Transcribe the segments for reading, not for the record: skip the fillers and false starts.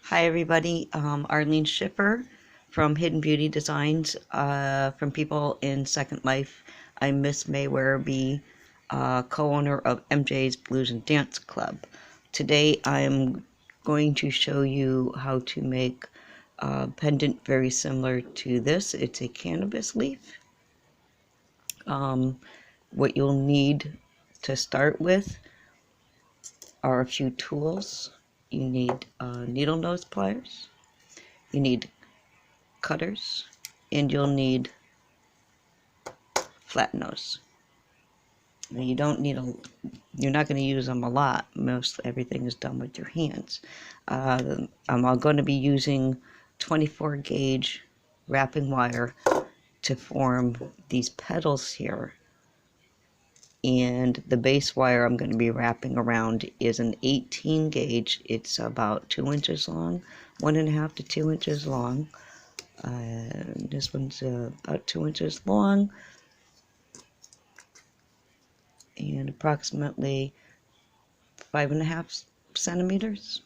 Hi everybody, Arlene Schiffer from Hidden Beauty Designs, from people in Second Life. I'm Miss May Werribee, co-owner of MJ's Blues and Dance Club. Today I'm going to show you how to make a pendant very similar to this. It's a cannabis leaf. What you'll need to start with are a few tools. You need needle nose pliers. You need cutters, and you'll need flat nose. Now you're not going to use them a lot. Most everything is done with your hands. I'm going to be using 24 gauge wrapping wire to form these petals here. And the base wire I'm going to be wrapping around is an 18 gauge. It's about 2 inches long, 1.5 to 2 inches long. This one's about 2 inches long and approximately 5.5 centimeters.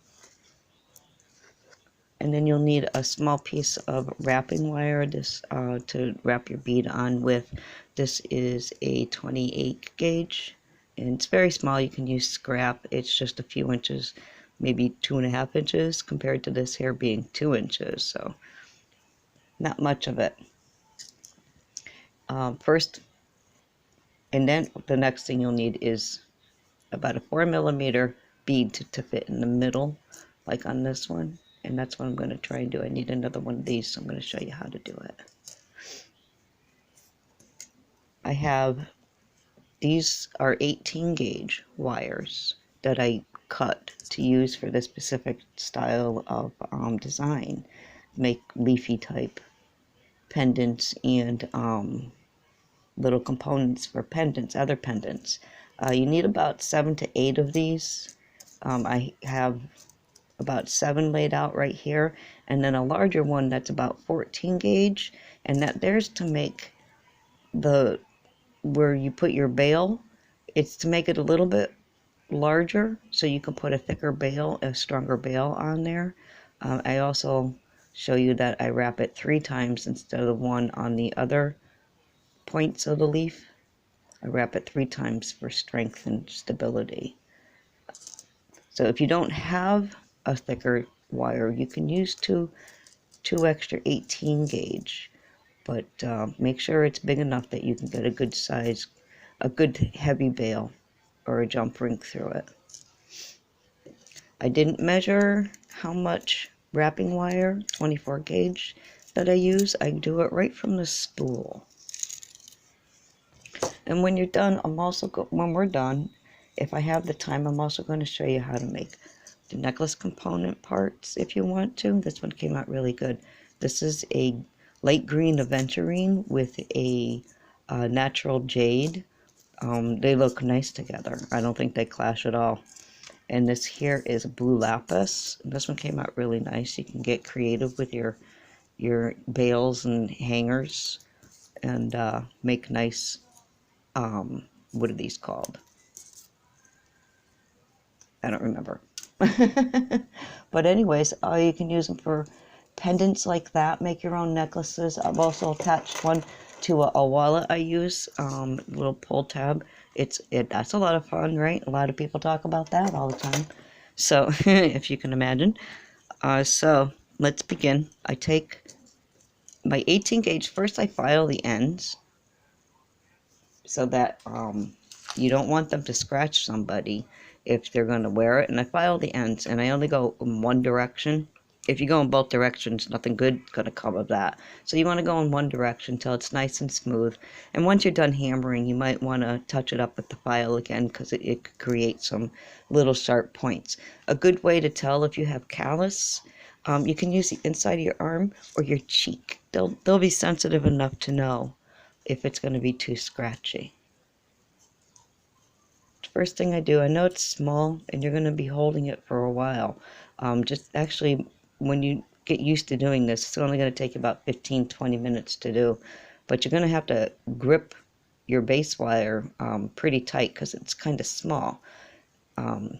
And then you'll need a small piece of wrapping wire to wrap your bead on with. This is a 28 gauge, and it's very small. You can use scrap. It's just a few inches, maybe 2.5 inches, compared to this here being 2 inches, so not much of it. First, and then the next thing you'll need is about a 4mm bead to fit in the middle, like on this one. And that's what I'm going to try and do. I need another one of these, so I'm going to show you how to do it. These are 18 gauge wires that I cut to use for this specific style of design. Make leafy type pendants and little components for pendants, other pendants. You need about 7 to 8 of these. I have about 7 laid out right here, and then a larger one that's about 14 gauge, and there's to make where you put your bail. It's to make it a little bit larger so you can put a thicker bail, a stronger bail on there. I also show you that I wrap it 3 times instead of 1 on the other points of the leaf. I wrap it 3 times for strength and stability. So if you don't have a thicker wire, you can use two extra 18 gauge, but make sure it's big enough that you can get a good size, a good heavy bail or a jump ring through it. I didn't measure how much wrapping wire, 24 gauge, that I use. I do it right from the spool. And when you're done, when we're done, if I have the time, I'm also going to show you how to make the necklace component parts if you want to. This one came out really good. This is a light green aventurine with a natural jade. They look nice together. I don't think they clash at all. And this here is a blue lapis. This one came out really nice. You can get creative with your bails and hangers and make nice, what are these called? I don't remember. But anyways, you can use them for pendants like that. Make your own necklaces. I've also attached one to a wallet I use, little pull tab. That's a lot of fun, right? A lot of people talk about that all the time. So if you can imagine. So let's begin. I take my 18 gauge. First I file the ends so that you don't want them to scratch somebody if they're going to wear it. And I file the ends, and I only go in one direction. If you go in both directions, nothing good is going to come of that. So you want to go in one direction till it's nice and smooth. And once you're done hammering, you might want to touch it up with the file again, because it could create some little sharp points. A good way to tell if you have callus, you can use the inside of your arm or your cheek. They'll be sensitive enough to know if it's going to be too scratchy. First thing I do, I know it's small and you're going to be holding it for a while. Just actually, when you get used to doing this, it's only going to take about 15-20 minutes to do. But you're going to have to grip your base wire pretty tight because it's kind of small. And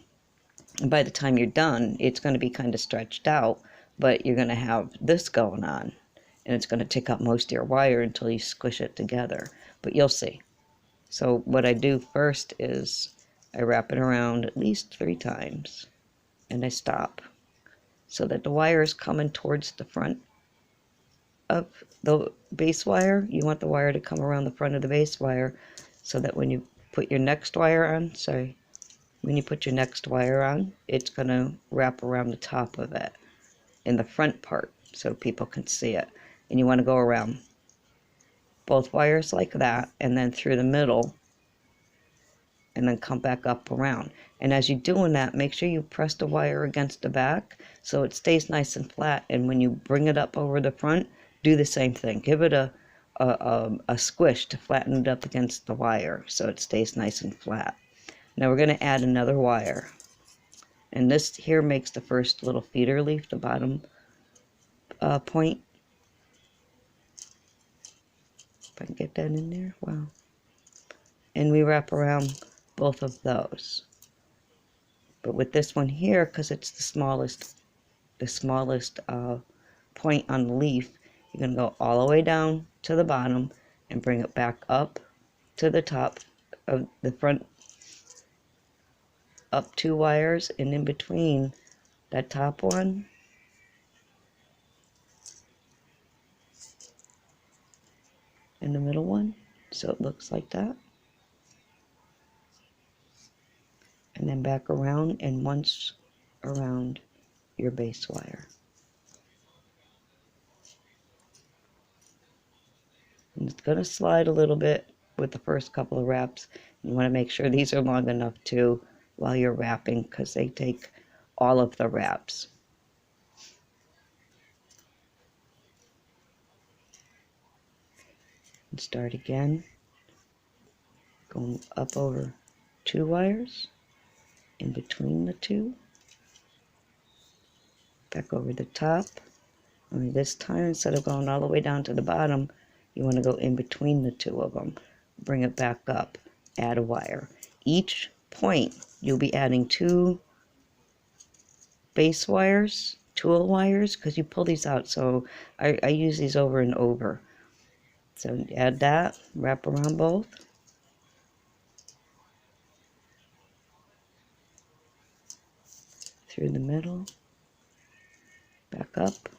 by the time you're done, it's going to be kind of stretched out. but you're going to have this going on, and it's going to take up most of your wire until you squish it together, but you'll see. So what I do first is I wrap it around at least 3 times, and I stop so that the wire is coming towards the front of the base wire. You want the wire to come around the front of the base wire so that when you put your next wire on, when you put your next wire on, it's going to wrap around the top of it in the front part so people can see it. And you want to go around both wires like that, and then through the middle, and then come back up around. And as you're doing that, make sure you press the wire against the back so it stays nice and flat. And when you bring it up over the front, do the same thing. Give it a squish to flatten it up against the wire so it stays nice and flat. Now we're going to add another wire. And this here makes the first little feeder leaf, the bottom point. If I can get that in there, wow. And we wrap around both of those. But with this one here, because it's the smallest point on the leaf, you're going to go all the way down to the bottom and bring it back up to the top of the front, up 2 wires, and in between that top one and the middle one, so it looks like that. And then back around and once around your base wire. And it's going to slide a little bit with the first couple of wraps. You want to make sure these are long enough too while you're wrapping, because they take all of the wraps. And start again, going up over 2 wires, in between the 2, back over the top. Only this time, instead of going all the way down to the bottom, you want to go in between the 2 of them. Bring it back up, add a wire. Each point, you'll be adding 2 base wires, tool wires, because you pull these out, so I use these over and over. So add that, wrap around both. Through the middle, back up.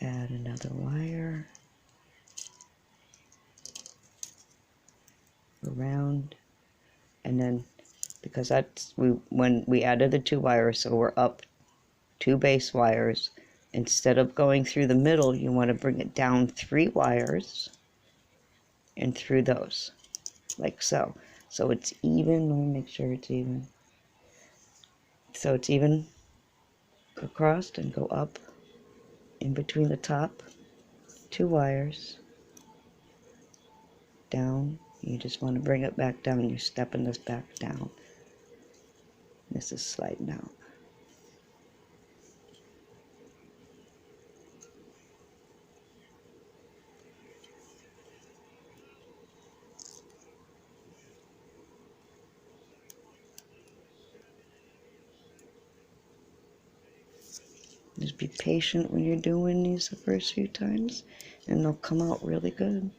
Add another wire. Around. And then, because that's, when we added the 2 wires, so we're up 2 base wires. Instead of going through the middle, you want to bring it down 3 wires and through those, like so. So it's even. Let me make sure it's even. So it's even across and go up in between the top 2 wires, down. You just want to bring it back down. You're stepping this back down. This is sliding out. Just be patient when you're doing these the first few times, and they'll come out really good.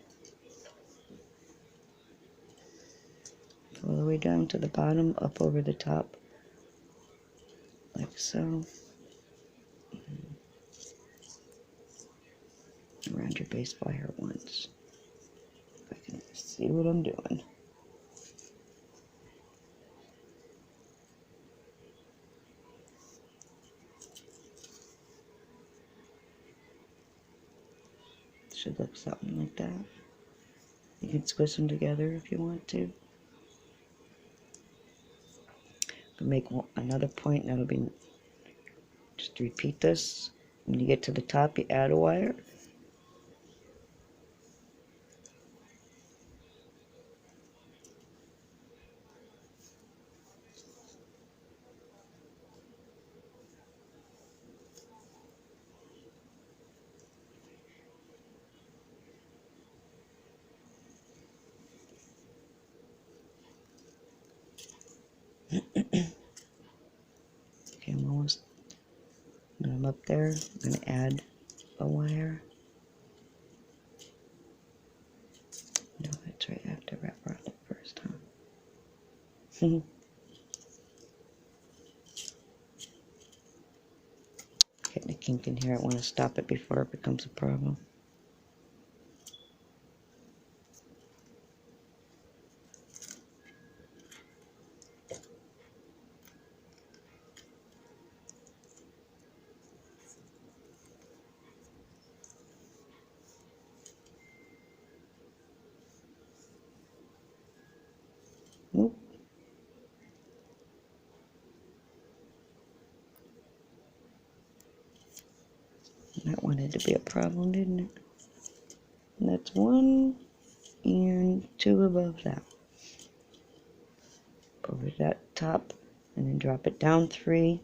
All the way down to the bottom, up over the top, like so. Around your base wire once. If I can see what I'm doing. Should look something like that. You can squish them together if you want to. You can make another point, that'll be, just repeat this. When you get to the top, you add a wire. come up there and add a wire. No, that's right, I have to wrap around it first, huh? Getting a kink in here, I want to stop it before it becomes a problem. Oop. That wanted to be a problem, didn't it? And that's 1 and 2 above that. Over that top, and then drop it down 3.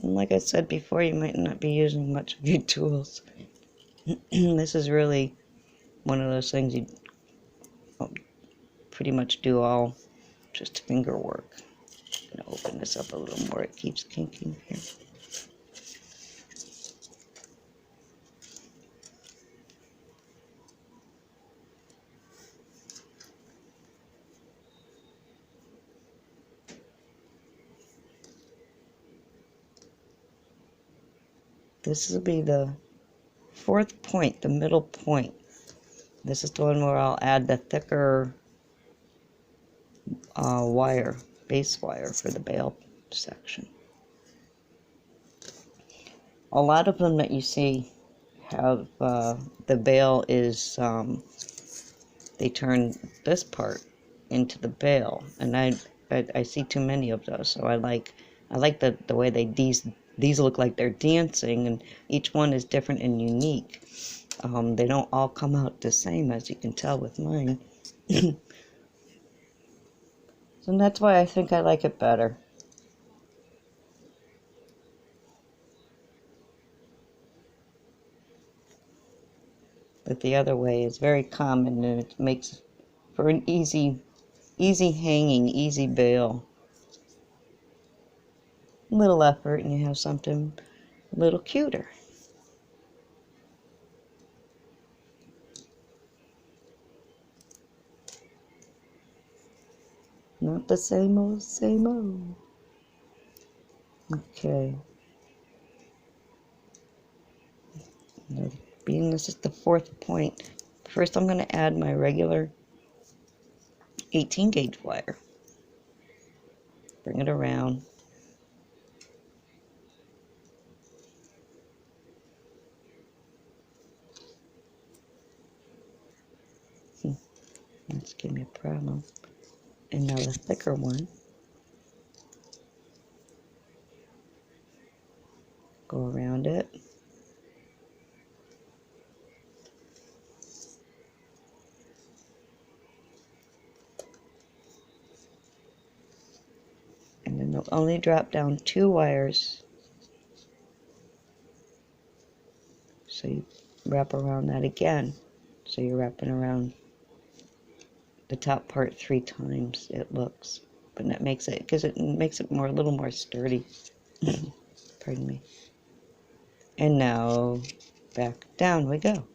And like I said before, you might not be using much of your tools. This is really one of those things you pretty much do all just finger work. I'm going to open this up a little more, it keeps kinking here. This will be the 4th point, the middle point. This is the one where I'll add the thicker wire, base wire for the bail section. A lot of them that you see have the bail is, they turn this part into the bail, and I see too many of those, so I like the way these look like they're dancing, and each one is different and unique. They don't all come out the same, as you can tell with mine. So that's why I think I like it better. But the other way is very common, and it makes for an easy hanging, easy bail. Little effort, and you have something a little cuter. Not the same old, same old. Okay. Now, being this is the 4th point, first I'm going to add my regular 18 gauge wire. Bring it around. That's giving me a problem. And now the thicker one. Go around it. And then they'll only drop down 2 wires. So you wrap around that again. So you're wrapping around the top part 3 times, it looks. But that makes it, because it makes it more, a little more sturdy. Pardon me. And now, back down we go.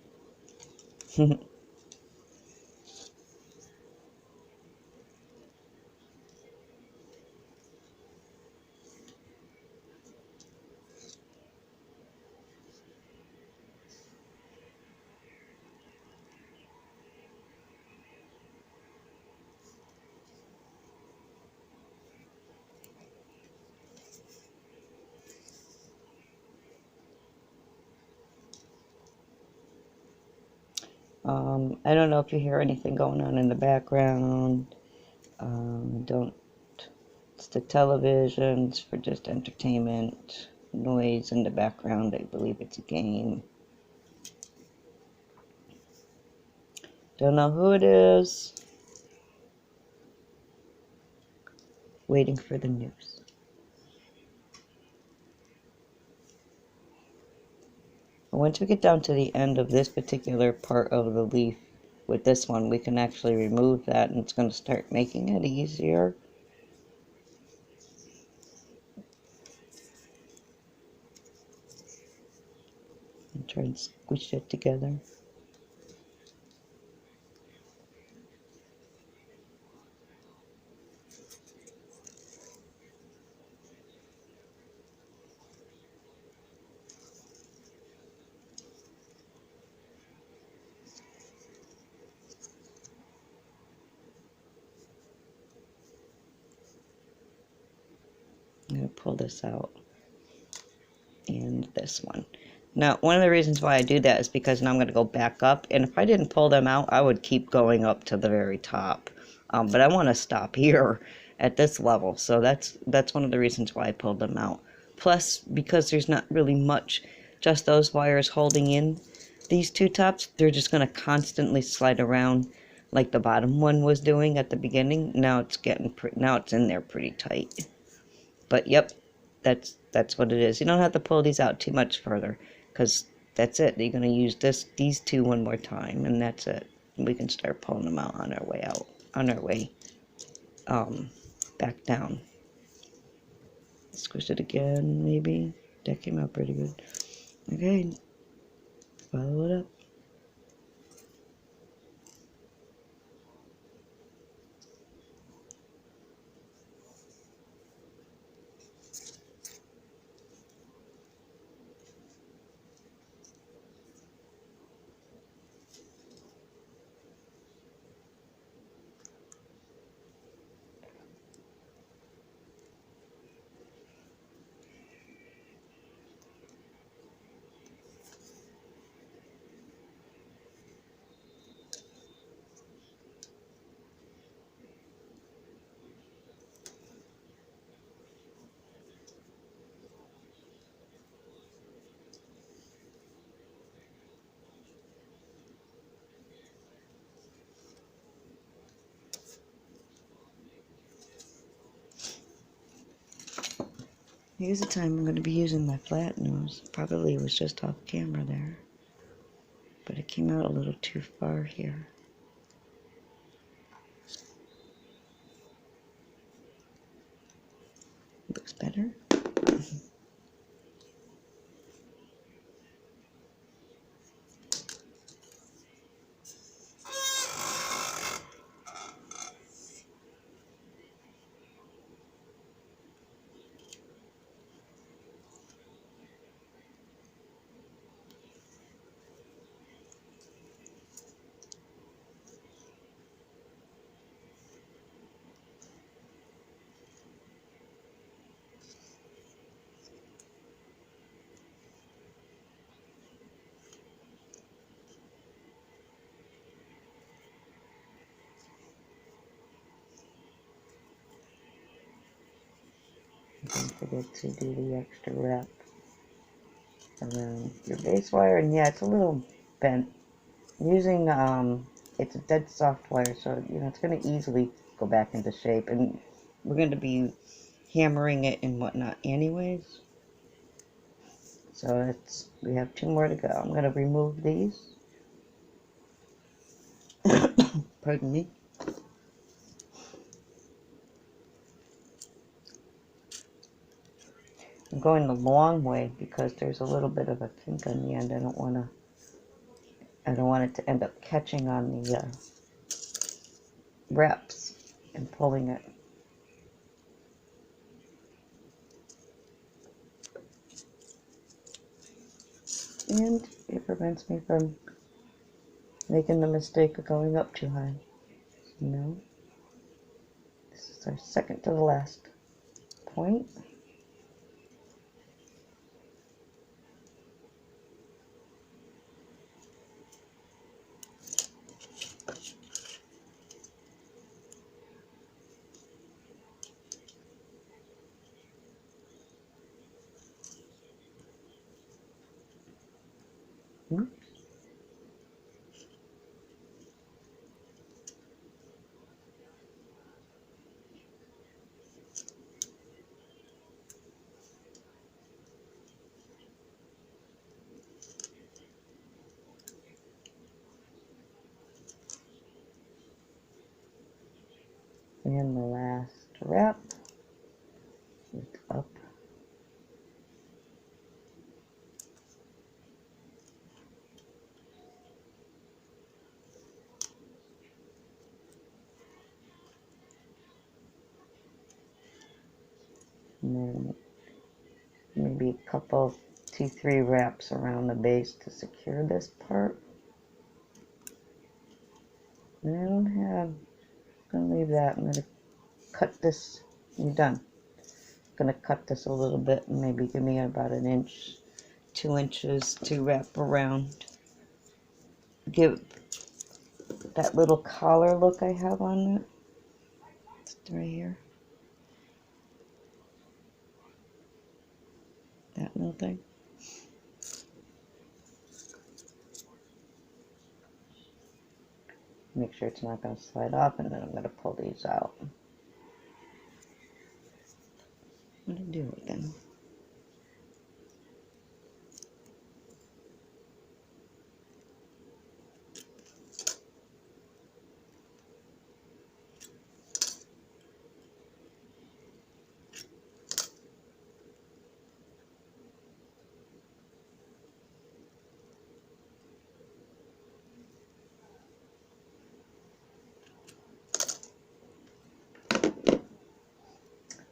I don't know if you hear anything going on in the background. Don't. It's the televisions for just entertainment. Noise in the background. I believe it's a game. Don't know who it is. Waiting for the news. Once we get down to the end of this particular part of the leaf, with this one, we can actually remove that, and it's going to start making it easier. And try and squish it together. I'm going to pull this out. And this one. Now, one of the reasons why I do that is because now I'm going to go back up, and if I didn't pull them out, I would keep going up to the very top. But I want to stop here at this level, so that's one of the reasons why I pulled them out. Plus, because there's not really much, just those wires holding in these two tops, they're just going to constantly slide around like the bottom one was doing at the beginning. Now it's now it's in there pretty tight. But yep, that's what it is. You don't have to pull these out too much further, because that's it. You're going to use these two one more time, and that's it. We can start pulling them out on our way out, on our way back down. Squish it again, maybe. That came out pretty good. Okay, follow it up. Here's the time I'm going to be using my flat nose. Probably was just off camera there, but it came out a little too far here. Looks better. Don't forget to do the extra wrap around your base wire, and yeah, it's a little bent. Using it's a dead soft wire, so it's going to easily go back into shape, and we're going to be hammering it and whatnot anyways. So we have two more to go. I'm going to remove these. Pardon me. I'm going the long way because there's a little bit of a kink on the end. I don't want it to end up catching on the reps and pulling it. And it prevents me from making the mistake of going up too high. This is our second to the last point. And the last wrap is up. And then maybe a couple, 2-3 wraps around the base to secure this part. And I don't have, I'm going to leave that. I'm going to cut this. You're done. I'm going to cut this a little bit and maybe give me about 1 inch, 2 inches to wrap around. Give that little collar look I have on it. It's right here. That little thing. Make sure it's not going to slide off, and then I'm going to pull these out. What do I do with them?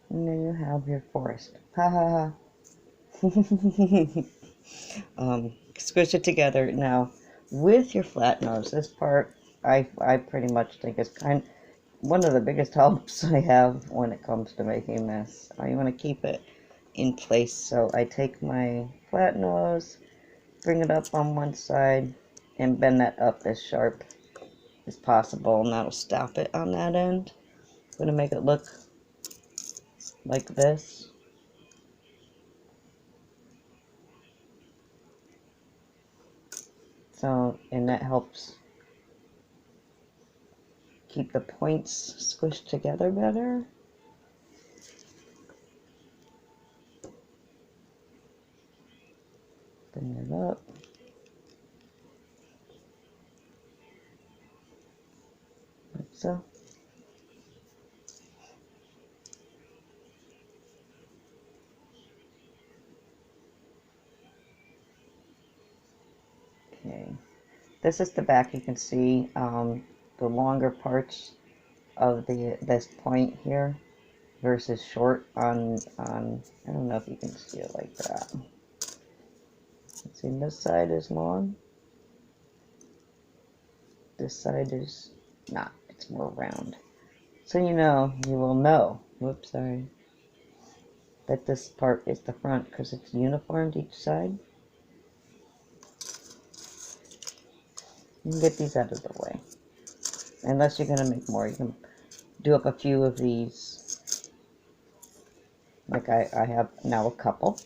And there you have your forest. Ha ha ha. Squish it together. Now, with your flat nose, this part I pretty much think is one of the biggest helps I have when it comes to making this. I want to keep it in place, so I take my flat nose, bring it up on one side, and bend that up as sharp as possible, and that'll stop it on that end. I'm going to make it look like this. So, and that helps keep the points squished together better. Bring it up. Like so. Okay. This is the back. You can see the longer parts of this point here versus short on I don't know if you can see it like that. Let's see, this side is long. This side is not. It's more round. So you will know. Whoops, sorry. That this part is the front because it's uniformed each side. You can get these out of the way. Unless you're going to make more, you can do up a few of these. Like I have now a couple.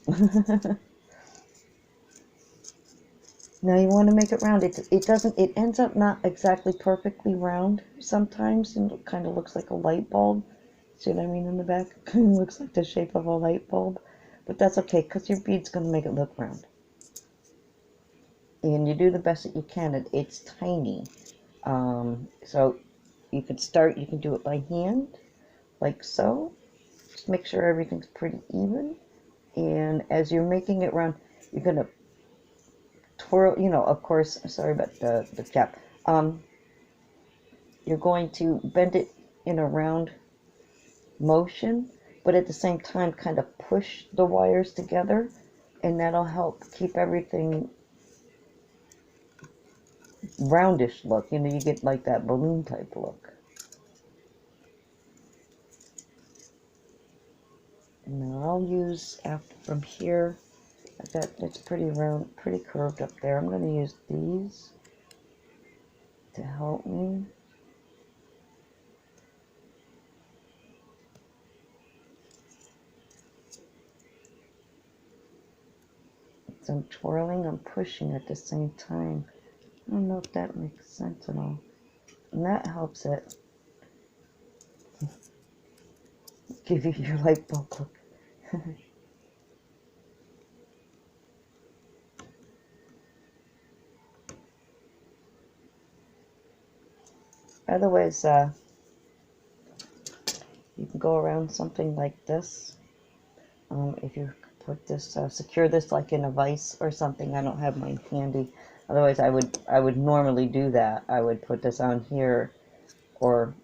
Now you want to make it round. It ends up not exactly perfectly round sometimes, and it kind of looks like a light bulb. See what I mean in the back? It kind of looks like the shape of a light bulb. But that's okay, because your bead's going to make it look round. And you do the best that you can. It's tiny. So you can do it by hand, like so. Just make sure everything's pretty even. And as you're making it round, you're going to twirl, of course, sorry about the cap. You're going to bend it in a round motion, but at the same time kind of push the wires together, and that'll help keep everything roundish look. You get like that balloon type look. And now I'll use from here. It's pretty round, pretty curved up there. I'm going to use these to help me. So I'm twirling, I'm pushing at the same time. I don't know if that makes sense at all. And that helps it give you your light bulb look. Otherwise, go around something like this. If you put this, secure this like in a vise or something. I don't have mine handy. Otherwise, I would normally do that. I would put this on here, or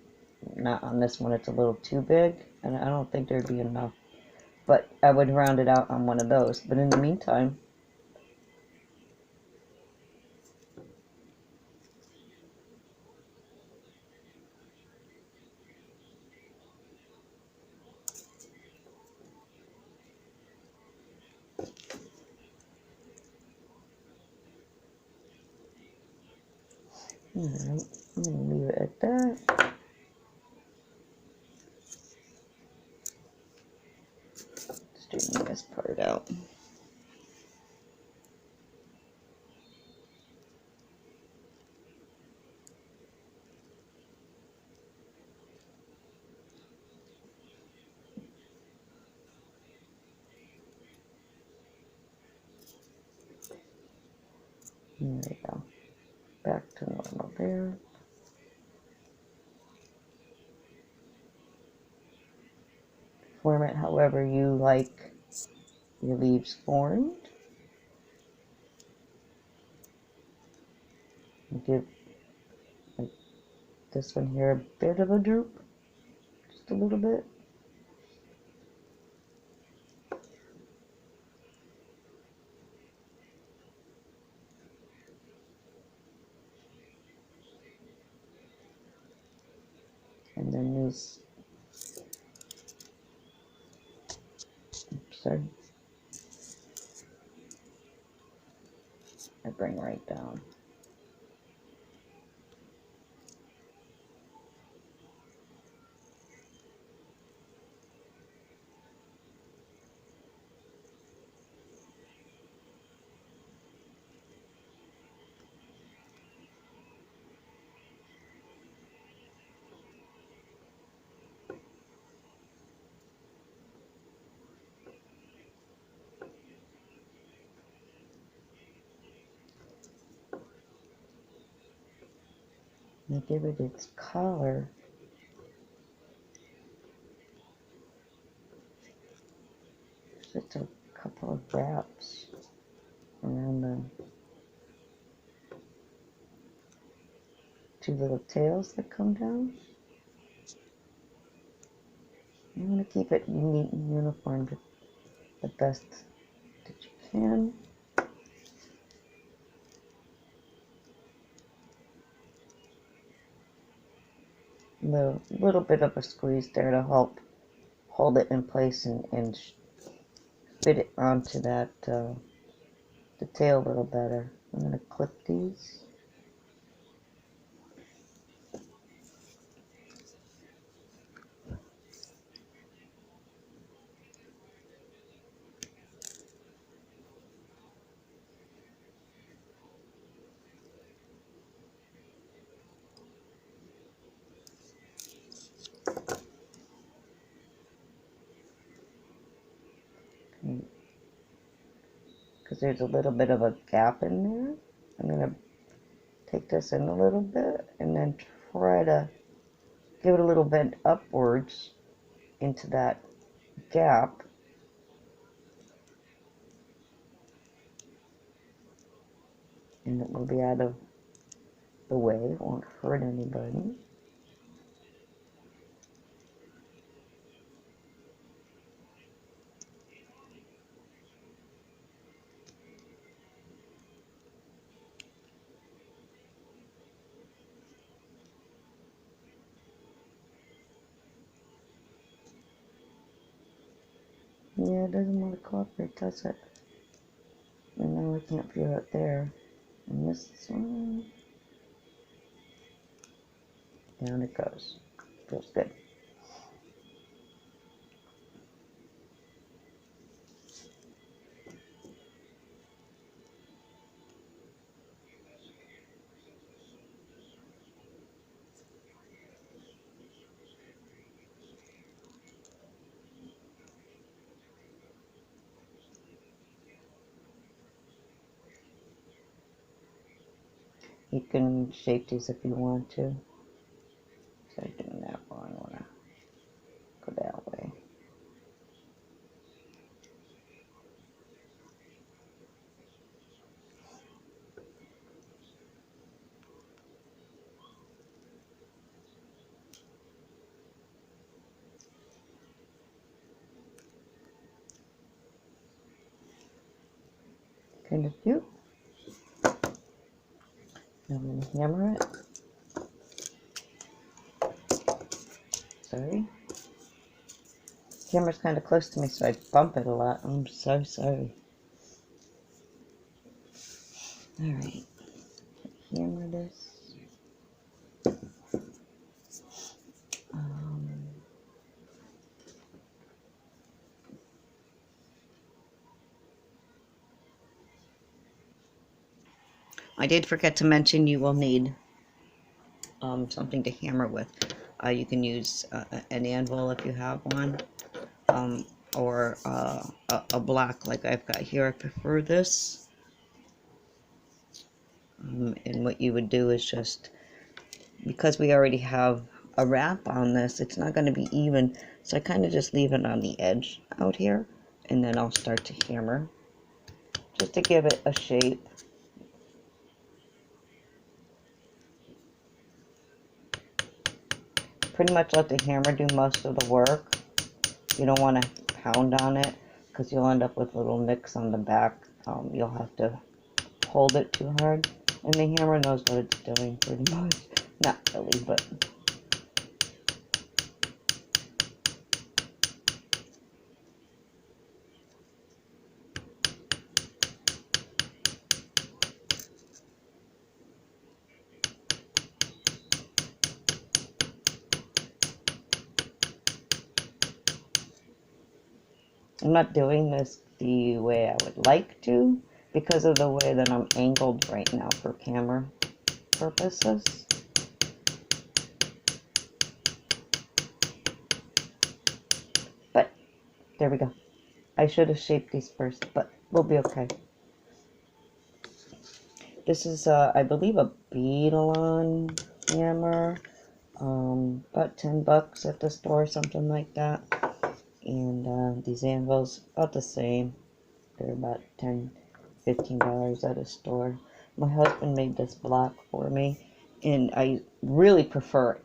not on this one. It's a little too big, and I don't think there'd be enough. But I would round it out on one of those. But in the meantime, alright, I'm gonna leave it at that. Straighten this part out. There we go. Back to normal there. Form it however you like your leaves formed. Give like this one here a bit of a droop, just a little bit. And then these, oops, sorry, I bring right down. And give it its color. Just a couple of wraps around the two little tails that come down. You want to keep it neat and uniform the best that you can. Little bit of a squeeze there to help hold it in place and fit it onto that the tail a little better. I'm going to clip these. Because there's a little bit of a gap in there. I'm going to take this in a little bit and then try to give it a little bend upwards into that gap. And it will be out of the way. It won't hurt anybody. Yeah, it doesn't want to cooperate, does it? And now I can't feel it there. And this one, down it goes. Feels good. You can shape these if you want to. So I'm doing that one. I want to go that way. Kind of cute. I'm going to hammer it. Sorry. The camera's kind of close to me, so I bump it a lot. I'm so sorry. Alright. Hammer this. I did forget to mention you will need something to hammer with. You can use an anvil if you have one, or a block like I've got here. I prefer this. And what you would do is just, because we already have a wrap on this, it's not going to be even, so I kind of just leave it on the edge out here, and then I'll start to hammer just to give it a shape. Pretty much let the hammer do most of the work. You don't want to pound on it because you'll end up with little nicks on the back. You'll have to hold it too hard, and the hammer knows what it's doing pretty much. Not really, but I'm not doing this the way I would like to because of the way that I'm angled right now for camera purposes. But there we go. I should have shaped these first, but we'll be okay. This is, I believe, a bead-along hammer. About $10 at the store, something like that. And these anvils, about the same. They're about $10, $15 at a store. My husband made this block for me, and I really prefer it.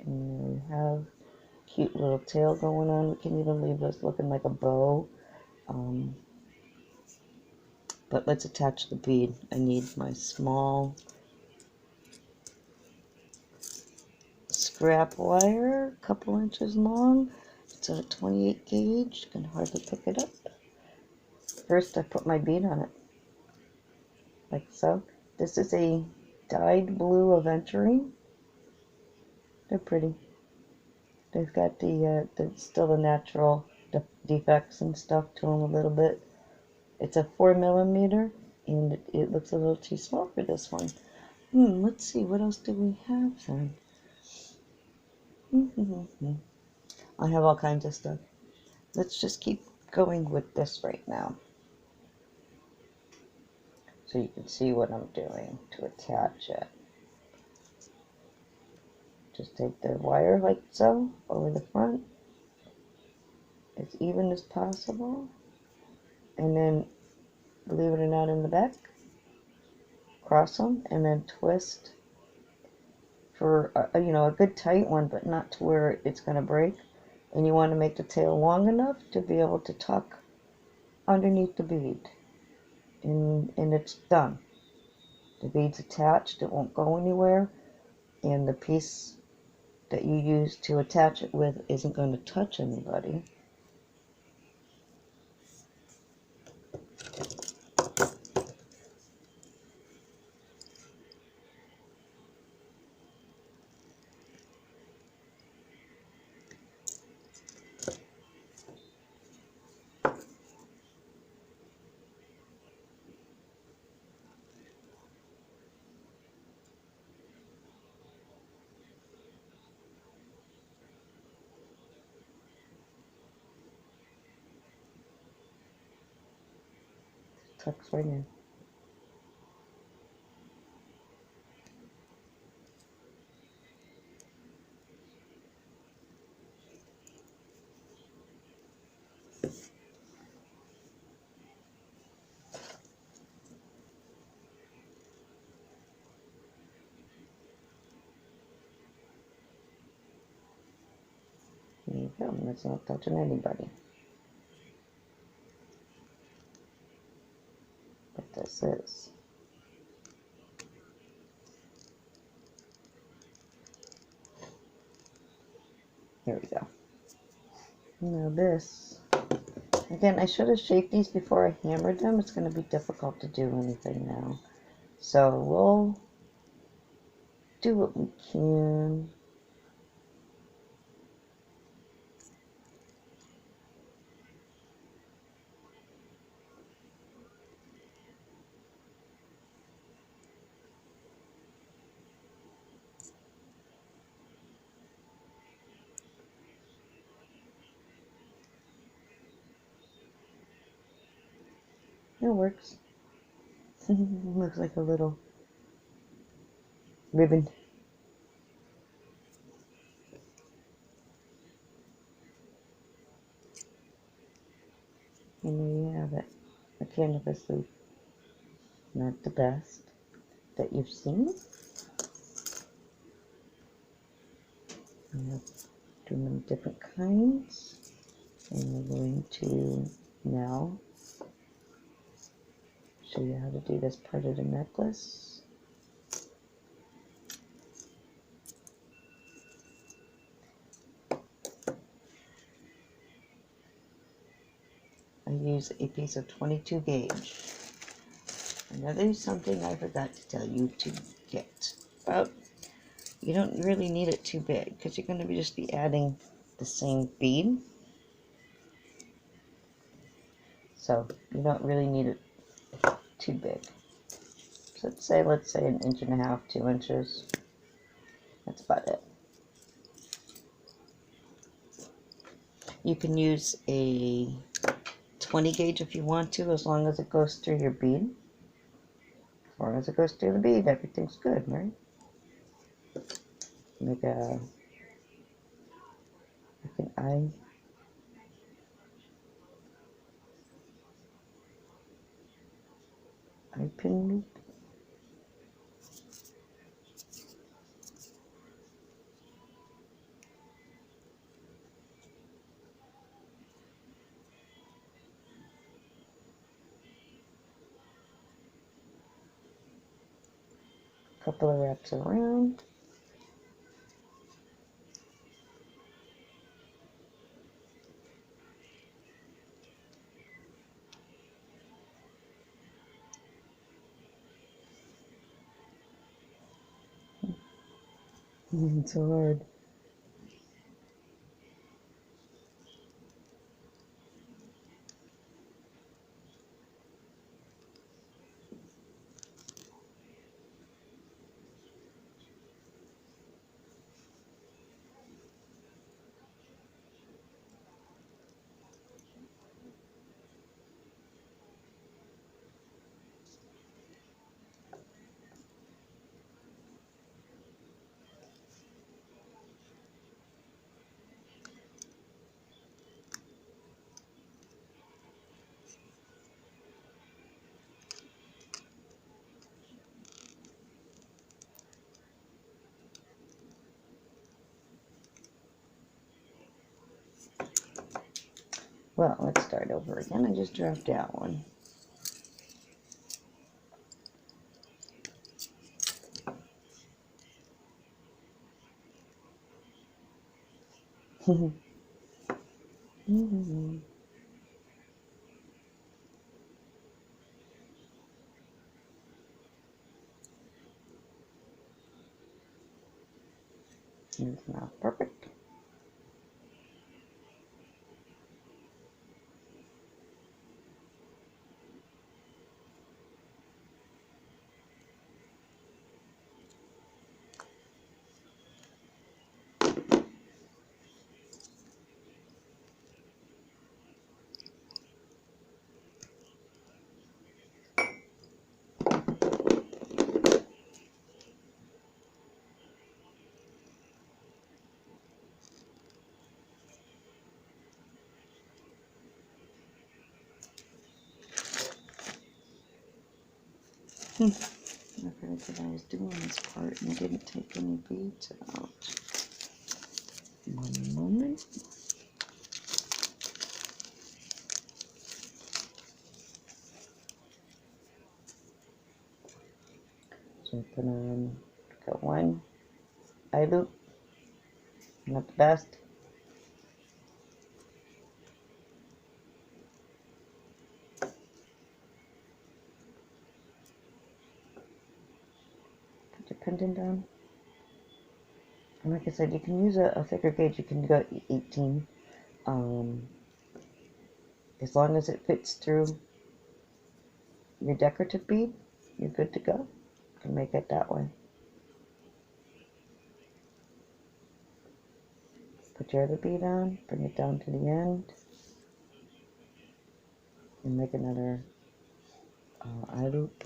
And we have cute little tail going on. We can even leave this looking like a bow. But let's attach the bead. I need my small scrap wire, a couple inches long. It's a 28 gauge. You can hardly pick it up. First, I put my bead on it, like so. This is a dyed blue aventurine. They're pretty. They've got the still the natural defects and stuff to them a little bit. It's a 4mm, and it looks a little too small for this one. Let's see, what else do we have then? I have all kinds of stuff. Let's just keep going with this right now, so you can see what I'm doing to attach it. Just take the wire like so over the front, as even as possible, and then, believe it or not, in the back, cross them, and then twist for a good tight one, but not to where it's going to break. And you want to make the tail long enough to be able to tuck underneath the bead, and it's done. The bead's attached, it won't go anywhere, and the piece that you use to attach it with isn't going to touch anybody. Tucks right in. we go. That's not touching anybody. But this is. There we go. Now this. Again, I should have shaped these before I hammered them. It's going to be difficult to do anything now. So we'll do what we can. It works. Looks like a little ribbon. And there you have it. A cannabis leaf. Not the best that you've seen. I'm doing them different kinds. And we're going to now show you how to do this part of the necklace. I use a piece of 22 gauge. Another something I forgot to tell you to get. But you don't really need it too big because you're going to just be adding the same bead. So you don't really need it too big. So let's say 1.5 inches, 2 inches. That's about it. You can use a 20 gauge if you want to, as long as it goes through your bead. As long as it goes through the bead, everything's good, right? Make an eye pin loop. Couple of wraps around. It's so hard. Well, let's start over again. I just dropped out one. It's not perfect. I forgot that I was doing this part and I didn't take any beads out. One moment. So put on, got one eye loop, not the best. Put your pendant on. And like I said, you can use a thicker gauge. You can go 18. As long as it fits through your decorative bead, you're good to go. You can make it that way. Put your other bead on, bring it down to the end, and make another eye loop.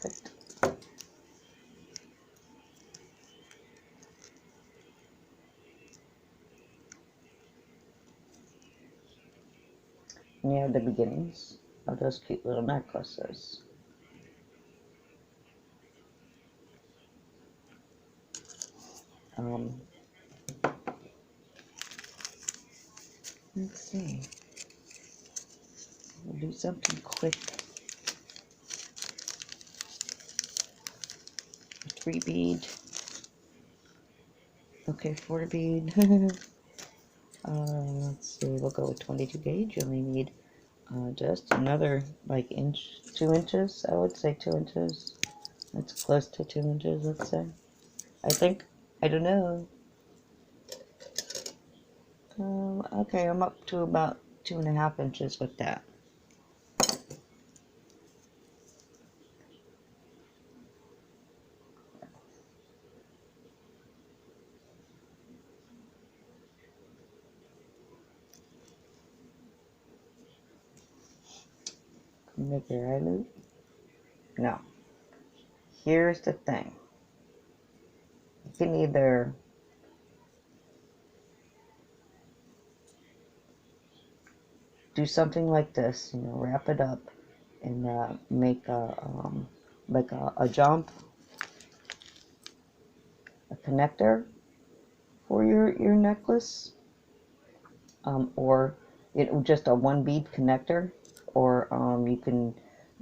Good. And you have the beginnings of those cute little necklaces. Let's see. We'll do something quick. 3 bead. Okay, 4 bead. Let's see, we'll go with 22 gauge. You only need just another like 2 inches. I would say 2 inches. That's close to 2 inches, let's say. I think. I don't know. Okay, I'm up to about 2.5 inches with that. Make your eye loop. Now, here's the thing. You can either do something like this, you know, wrap it up and make like a jump, a connector for your necklace, or just a 1 bead connector, or you can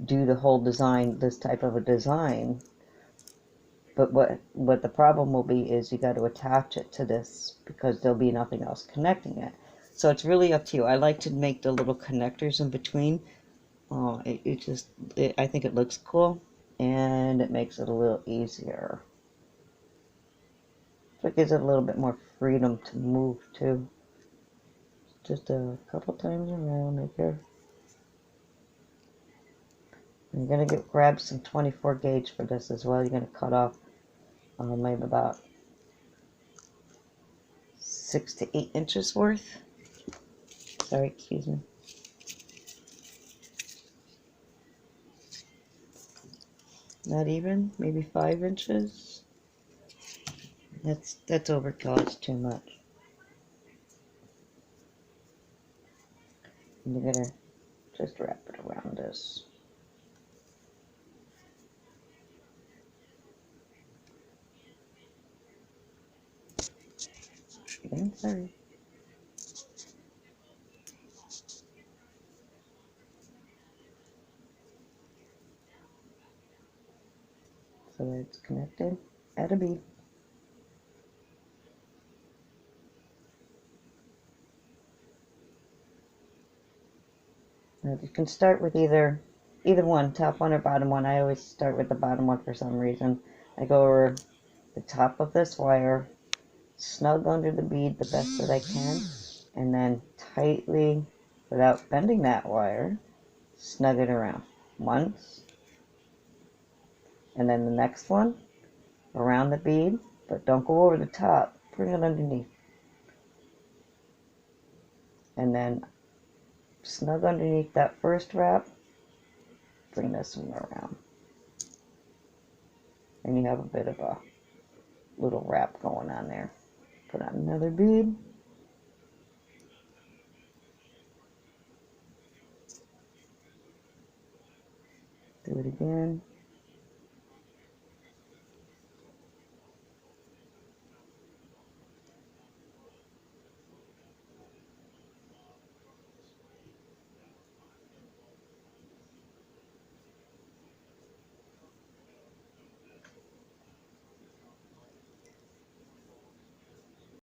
do the whole design, this type of a design. But what the problem will be is you got to attach it to this because there'll be nothing else connecting it. So it's really up to you. I like to make the little connectors in between. I think it looks cool and it makes it a little easier. So it gives it a little bit more freedom to move too. Just a couple times around right here. You're going to grab some 24 gauge for this as well. You're going to cut off maybe about 6 to 8 inches worth. Sorry, excuse me. Not even, maybe 5 inches. That's overkill. It's too much. And you're gonna just wrap it around this. Again, sorry. So that it's connected. Add a bead. Now you can start with either one, top one or bottom one. I always start with the bottom one for some reason. I go over the top of this wire, snug under the bead the best that I can, and then tightly, without bending that wire, snug it around once, and then the next one around the bead, but don't go over the top. Bring it underneath, and then snug underneath that first wrap. Bring this one around. And you have a bit of a little wrap going on there. Put on another bead. Do it again.